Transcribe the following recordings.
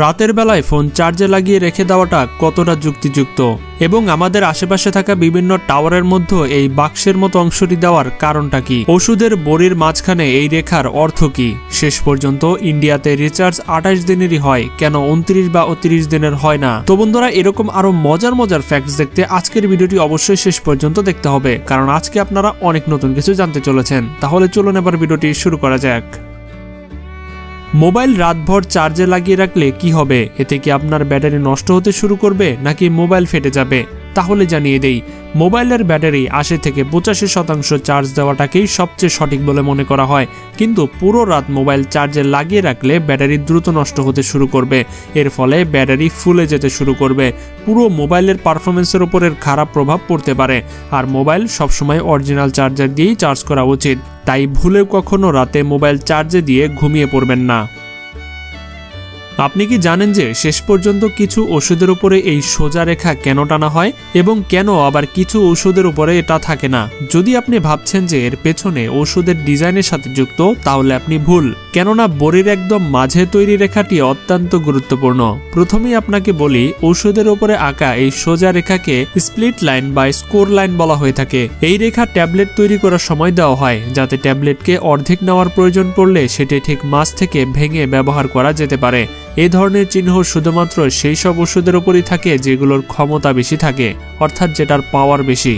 রাতের বেলায় ফোন চার্জে লাগিয়ে রেখে দেওয়াটা কতটা যুক্তিযুক্ত এবং আমাদের আশেপাশে থাকা বিভিন্ন টাওয়ারের মধ্যে এই বাক্সের মতো অংশটি দেওয়ার কারণটা কি? ওষুধের বড়ির মাঝখানে এই রেখার অর্থ কি? শেষ পর্যন্ত ইন্ডিয়াতে রিচার্জ 28 দিনেরই হয়, কেন 29 বা 30 দিনের হয় না? তো বন্ধুরা, এরকম আরো মজার ফ্যাক্টস দেখতে আজকের ভিডিওটি অবশ্যই শেষ পর্যন্ত দেখতে হবে, কারণ আজকে আপনারা অনেক নতুন কিছু জানতে চলেছেন। তাহলে চলুন এবার ভিডিওটি শুরু করা যাক। মোবাইল রাতভর চার্জে লাগিয়ে রাখলে কি হবে? এতে কি আপনার ব্যাটারি নষ্ট হতে শুরু করবে নাকি মোবাইল ফেটে যাবে? তাহলে জানিয়ে দেই, মোবাইলের ব্যাটারি 80 থেকে 85% চার্জ দেওয়াটাকেই সবচেয়ে সঠিক বলে মনে করা হয়, কিন্তু পুরো রাত মোবাইল চার্জে লাগিয়ে রাখলে ব্যাটারি দ্রুত নষ্ট হতে শুরু করবে। এর ফলে ব্যাটারি ফুলে যেতে শুরু করবে, পুরো মোবাইলের পারফরমেন্সের উপর এর খারাপ প্রভাব পড়তে পারে। আর মোবাইল সবসময় অরিজিনাল চার্জার দিয়েই চার্জ করা উচিত, তাই ভুলেও কখনো রাতে মোবাইল চার্জে দিয়ে ঘুমিয়ে পড়বেন না। আপনি কি জানেন যে শেষ পর্যন্ত কিছু ওষুধের উপরে এই সোজা রেখা কেন টানা হয় এবং কেন আবার কিছু ওষুধের উপরে এটা থাকে না? যদি আপনি ভাবছেন যে এর পেছনে ওষুধের ডিজাইনের সাথে যুক্ত, তাহলে আপনি ভুল, কেননা বড়ির একদম মাঝে তৈরি রেখাটি অত্যন্ত গুরুত্বপূর্ণ। প্রথমেই আপনাকে বলি, ওষুধের উপরে আঁকা এই সোজা রেখাকে স্প্লিট লাইন বা স্কোর লাইন বলা হয়ে থাকে। এই রেখা ট্যাবলেট তৈরি করার সময় দেওয়া হয়, যাতে ট্যাবলেটকে অর্ধেক নেওয়ার প্রয়োজন পড়লে সেটি ঠিক মাঝ থেকে ভেঙে ব্যবহার করা যেতে পারে। এই ধরনের চিহ্ন শুধুমাত্র সেই সব ওষুধের উপরই থাকে যেগুলোর ক্ষমতা বেশি থাকে, অর্থাৎ যেটার পাওয়ার বেশি।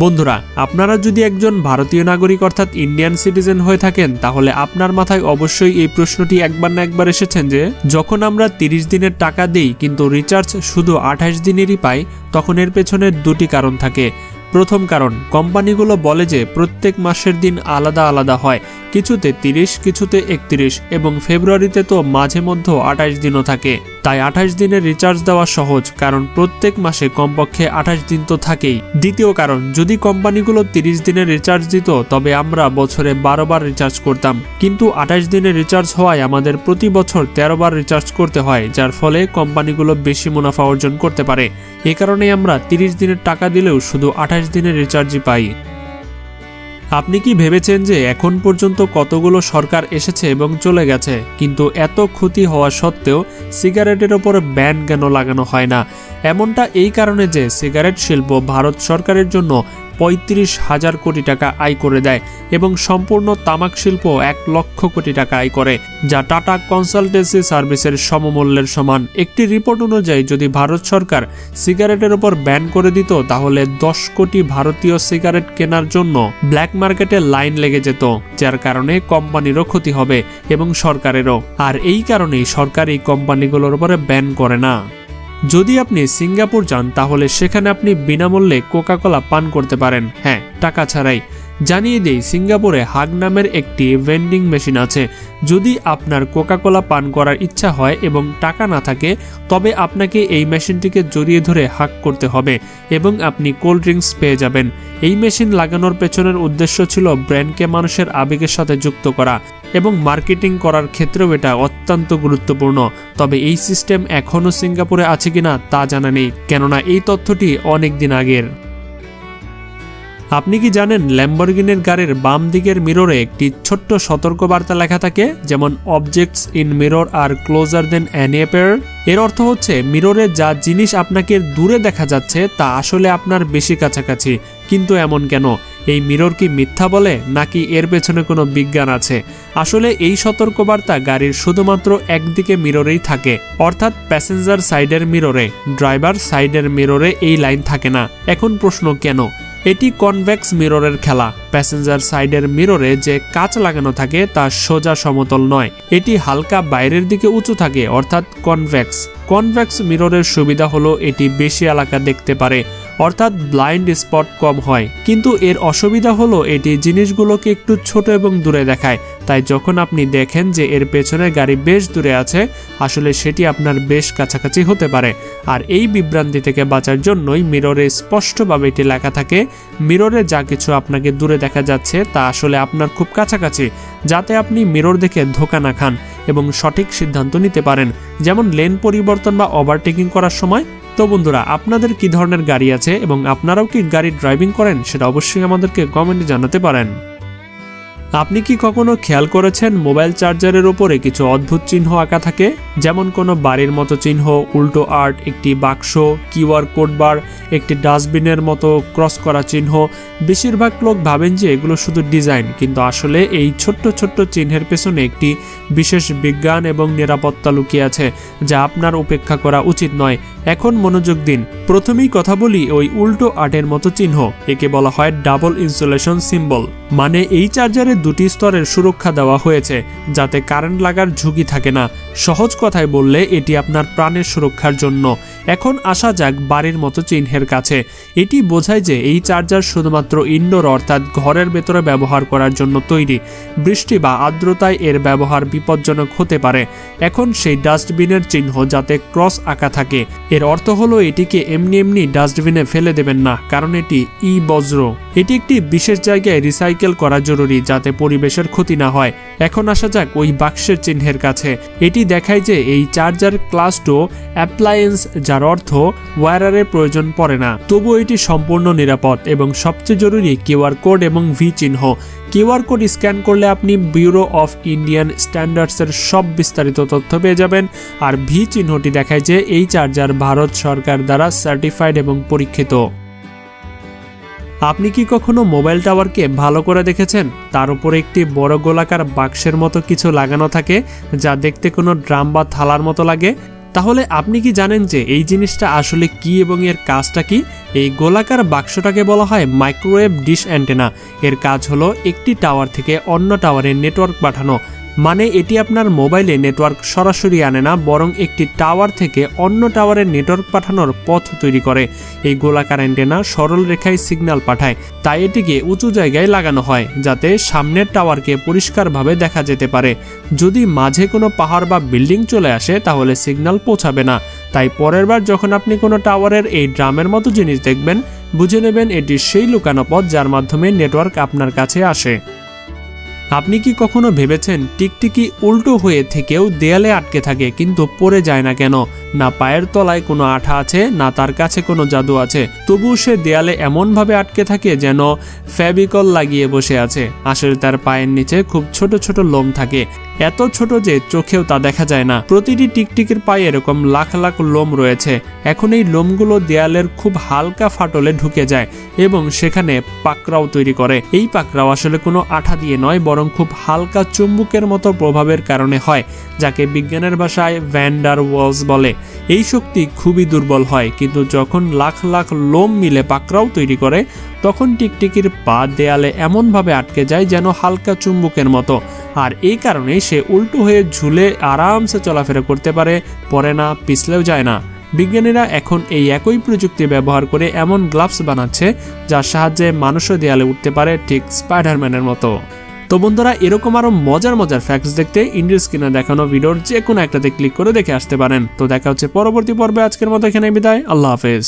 বন্ধুরা, আপনারা যদি একজন ভারতীয় নাগরিক অর্থাৎ ইন্ডিয়ান সিটিজেন হয়ে থাকেন, তাহলে আপনার মাথায় অবশ্যই এই প্রশ্নটি একবার না একবার এসেছেন যে যখন আমরা 30 দিনের টাকা দিই কিন্তু রিচার্জ শুধু 28 দিনেরই পাই, তখন এর পেছনে দুটি কারণ থাকে। প্রথম কারণ, কোম্পানিগুলো বলে যে প্রত্যেক মাসের দিন আলাদা আলাদা হয়, কিছুতে 30, কিছুতে 31 এবং ফেব্রুয়ারিতে তো মাঝে মধ্যে 28 দিনও থাকে। তাই 28 দিনের রিচার্জ দেওয়া সহজ, কারণ প্রত্যেক মাসে কমপক্ষে 28 দিন তো থাকেই। দ্বিতীয় কারণ, যদি কোম্পানিগুলো 30 দিনের রিচার্জ দিত, তবে আমরা বছরে 12 বার রিচার্জ করতাম, কিন্তু 28 দিনের রিচার্জ হওয়ায় আমাদের প্রতি বছর 13 বার রিচার্জ করতে হয়, যার ফলে কোম্পানিগুলো বেশি মুনাফা অর্জন করতে পারে। এ কারণেই আমরা 30 দিনের টাকা দিলেও শুধু 28 দিনের রিচার্জই পাই। আপনি কি ভেবেছেন যে এখন পর্যন্ত কতগুলো সরকার এসেছে এবং চলে গেছে, কিন্তু এত ক্ষতি হওয়া সত্ত্বেও সিগারেটের ওপর ব্যান কেন লাগানো হয় না? এমনটা এই কারণে যে সিগারেট শিল্প ভারত সরকারের জন্য 35,000 কোটি টাকা আয় করে দেয় এবং সম্পূর্ণ তামাক শিল্প 1 লক্ষ কোটি টাকা আয় করে, যা টাটা কনসালটেন্সি সার্ভিসের সমমূল্যের সমান। একটি রিপোর্ট অনুযায়ী যদি ভারত সরকার সিগারেটের উপর ব্যান করে দিত, তাহলে 10 কোটি ভারতীয় সিগারেট কেনার জন্য ব্ল্যাক মার্কেটে লাইন লেগে যেত, যার কারণে কোম্পানিরও ক্ষতি হবে এবং সরকারেরও। আর এই কারণেই সরকার এই কোম্পানিগুলোর উপরে ব্যান করে না। যদি আপনি সিঙ্গাপুর যান, তাহলে সেখানে আপনি বিনামূল্যে কোকা-কোলা পান করতে পারেন, হ্যাঁ, টাকা ছাড়াই। জানিয়ে দেই, সিঙ্গাপুরে হাগ নামের একটি ভেন্ডিং মেশিন আছে। যদি আপনার কোকা-কোলা পান করার ইচ্ছা হয় এবং টাকা না থাকে, তবে আপনাকে এই মেশিনটিকে জড়িয়ে ধরে হাগ করতে হবে এবং আপনি কোল্ড ড্রিঙ্কস পেয়ে যাবেন। এই মেশিন লাগানোর পেছনের উদ্দেশ্য ছিল ব্র্যান্ডকে মানুষের আবেগের সাথে যুক্ত করা এবং মার্কেটিং করার ক্ষেত্রেও এটা অত্যন্ত গুরুত্বপূর্ণ। তবে এই সিস্টেম এখনও সিঙ্গাপুরে আছে কিনা তা জানা নেই, কেননা এই তথ্যটি অনেক দিন আগের। আপনি কি জানেন ল্যাম্বরগিনির গাড়ির বাম দিকের মিররে একটি ছোট্ট সতর্কবার্তা লেখা থাকে, যেমন objects in mirror are closer than any appear? এর অর্থ হচ্ছে মিররে যা জিনিস আপনাকে দূরে দেখা যাচ্ছে তা আসলে আপনার বেশি কাছাকাছি। কিন্তু এমন কেন? এই মিরর কি মিথ্যা বলে, নাকি এর পেছনে কোনো বিজ্ঞান আছে? আসলে এই সতর্কবার্তা গাড়ির শুধুমাত্র একদিকে মিররেই থাকে, অর্থাৎ প্যাসেঞ্জার সাইডের মিররে। ড্রাইভার সাইডের মিররে এই লাইন থাকে না। এখন প্রশ্ন, কেন? এটি কনভেক্স মিররের খেলা। প্যাসেঞ্জার সাইডের মিররে যে কাঁচ লাগানো থাকে তা সোজা সমতল নয়, এটি হালকা বাইরের দিকে উঁচু থাকে, অর্থাৎ কনভেক্স। কনভেক্স মিররের সুবিধা হলো এটি বেশি এলাকা দেখতে পারে, অর্থাৎ ব্লাইন্ড স্পট কম হয়, কিন্তু এর অসুবিধা হলো এটি জিনিসগুলোকে একটু ছোট এবং দূরে দেখায়। তাই যখন আপনি দেখেন যে এর পেছনে গাড়ি বেশ দূরে আছে, আসলে সেটি আপনার বেশ কাছাকাছি হতে পারে। আর এই বিভ্রান্তি থেকে বাঁচার জন্যই মিররে স্পষ্টভাবে এটি লেখা থাকে, মিররে যা কিছু আপনাকে দূরে দেখা যাচ্ছে তা আসলে আপনার খুব কাছাকাছি, যাতে আপনি মিরর দেখে ধোঁকা না খান এবং সঠিক সিদ্ধান্ত নিতে পারেন, যেমন লেন পরিবর্তন বা ওভারটেকিং করার সময়। তো বন্ধুরা, আপনাদের কি ধরনের গাড়ি আছে এবং আপনারাও কি গাড়ি ড্রাইভিং করেন, সেটা অবশ্যই আমাদেরকে কমেন্টে জানাতে পারেন। আপনি কি কখনো খেয়াল করেছেন মোবাইল চার্জারের উপরে কিছু অদ্ভুত চিহ্ন আঁকা থাকে, যেমন কোনো বাড়ির মতো চিহ্ন, উল্টো আর্ট, একটি বাক্স, কিউআর কোড বার, একটি ডাস্টবিনের মতো ক্রস করা চিহ্ন। বেশিরভাগ লোক ভাবেন যে এগুলো শুধু ডিজাইন, কিন্তু আসলে এই ছোট্ট ছোট্ট চিহ্নের পেছনে একটি বিশেষ বিজ্ঞান এবং নিরাপত্তা লুকিয়ে আছে, যা আপনার উপেক্ষা করা উচিত নয়। এখন মনোযোগ দিন। প্রথমেই কথা বলি ওই উল্টো আর্টের মতো চিহ্ন। একে বলা হয় ডাবল ইনসুলেশন সিম্বল। মানে এই চার্জারে দুটি স্তরের সুরক্ষা দেওয়া হয়েছে, যাতে কারেন্ট লাগার ঝুঁকি থাকে না। সহজ কথায় বললে এটি আপনার প্রাণের সুরক্ষার জন্য। এখন আসা যাক বাড়ির মতো চিহ্নের কাছে। এটি বোঝায় যে এই চার্জার শুধুমাত্র ইনডোর অর্থাৎ ঘরের ভেতরে ব্যবহার করার জন্য তৈরি। বৃষ্টি বা আর্দ্রতায় এর ব্যবহার বিপজ্জনক হতে পারে। এখন সেই ডাস্টবিনের চিহ্ন যাতে ক্রস আঁকা থাকে, এর অর্থ হলো এটিকে এমনি এমনি ডাস্টবিনে ফেলে দেবেন না, কারণ এটি বজ্র। এটি একটি বিশেষ জায়গায় রিসাইকেল করা জরুরি, যাতে পরিবেশের ক্ষতি না হয়। এখন আসা যাক ওই বাক্সের চিহ্নের কাছে। এটি দেখায় যে এই চার্জার ক্লাস 2 অ্যাপ্লায়েন্স, যার অর্থ ওয়্যারের প্রয়োজন পড়ে না, তবুও এটি সম্পূর্ণ নিরাপদ। এবং সবচেয়ে জরুরি কিউআর কোড এবং ভি চিহ্ন। কিউআর কোড স্ক্যান করলে আপনি ব্যুরো অফ ইন্ডিয়ান স্ট্যান্ডার্ডসের সব বিস্তারিত তথ্য পেয়ে যাবেন। আর ভি চিহ্নটি দেখায় যে এই চার্জার ভারত সরকার দ্বারা সার্টিফাইড এবং পরীক্ষিত। আপনি কি কখনো মোবাইল টাওয়ারকে ভালো করে দেখেছেন? তার উপরে একটি বড় গোলাকার বাক্সের মতো কিছু লাগানো থাকে, যা দেখতে কোনো ড্রাম বা থালার মতো লাগে। তাহলে আপনি কি জানেন যে এই জিনিসটা আসলে কি এবং এর কাজটা কি? এই গোলাকার বাক্সটাকে বলা হয় মাইক্রোওয়েভ ডিশ অ্যান্টেনা। এর কাজ হলো একটি টাওয়ার থেকে অন্য টাওয়ারে নেটওয়ার্ক পাঠানো। মানে এটি আপনার মোবাইলে নেটওয়ার্ক সরাসরি আনে না, বরং একটি টাওয়ার থেকে অন্য টাওয়ারে নেটওয়ার্ক পাঠানোর পথ তৈরি করে। এই গোলাকার অ্যান্টেনা সরল রেখায় সিগন্যাল পাঠায়, তাই এটিকে উঁচু জায়গায় লাগানো হয়, যাতে সামনের টাওয়ারকে পরিষ্কারভাবে দেখা যেতে পারে। যদি মাঝে কোনো পাহাড় বা বিল্ডিং চলে আসে, তাহলে সিগন্যাল পৌঁছাবে না। তাই পরের বার যখন আপনি কোনো টাওয়ারের এই ড্রামের মতো জিনিস দেখবেন, বুঝে নেবেন এটি সেই লুকানো পথ যার মাধ্যমে নেটওয়ার্ক আপনার কাছে আসে। আপনি কি কখনো ভেবেছেন টিকটিকি উল্টো হয়ে থেকেও দেয়ালে আটকে থাকে, কিন্তু পড়ে যায় না কেন? না পায়ের তলায় কোনো আঠা আছে, না তার কাছে কোনো জাদু আছে, তবুও সে দেয়ালে এমনভাবে আটকে থাকে যেন ফেভিকল লাগিয়ে বসে আছে। আসলে তার পায়ের নিচে খুব ছোট ছোট লোম থাকে, এত ছোট যে চোখেও তা দেখা যায় না। প্রতিটি টিকটিকির পায়ে এরকম লাখ লাখ লোম রয়েছে। এখন এই লোমগুলো দেয়ালের খুব হালকা ফাটলে ঢুকে যায় এবং সেখানে পাকড়াও তৈরি করে। এই পাকড়াও আসলে কোনো আঠা দিয়ে নয়, বরং খুব হালকা চুম্বকের মতো প্রভাবের কারণে হয়, যাকে বিজ্ঞানের ভাষায় ভ্যান ডার ওয়ালস বলে। এই শক্তি খুবই দুর্বল হয়, কিন্তু যখন লাখ লাখ লোম মিলে পাকড়াও তৈরি করে, তখন টিকটিকির পা দেয়ালে এমনভাবে আটকে যায় যেন হালকা চুম্বকের মতো। আর এই কারণেই সে উল্টো হয়ে ঝুলে আরামসে চলাফেরা করতে পারে, পড়ে না, পিছলেও যায় না। বিজ্ঞানীরা এখন এই একই প্রযুক্তি ব্যবহার করে এমন গ্লাভস বানাচ্ছে, যার সাহায্যে মানুষও দেয়ালে উঠতে পারে, ঠিক স্পাইডারম্যানের মতো। তো বন্ধুরা, এরকম আরো মজার মজার ফ্যাক্টস দেখতে ইন্ডিয়ার স্ক্রিনে দেখানো ভিডিওর যে কোনো একটাতে ক্লিক করে দেখে আসতে পারেন। তো দেখা হচ্ছে পরবর্তী পর্বে। আজকের মতো এখানে বিদায়। আল্লাহ হাফেজ।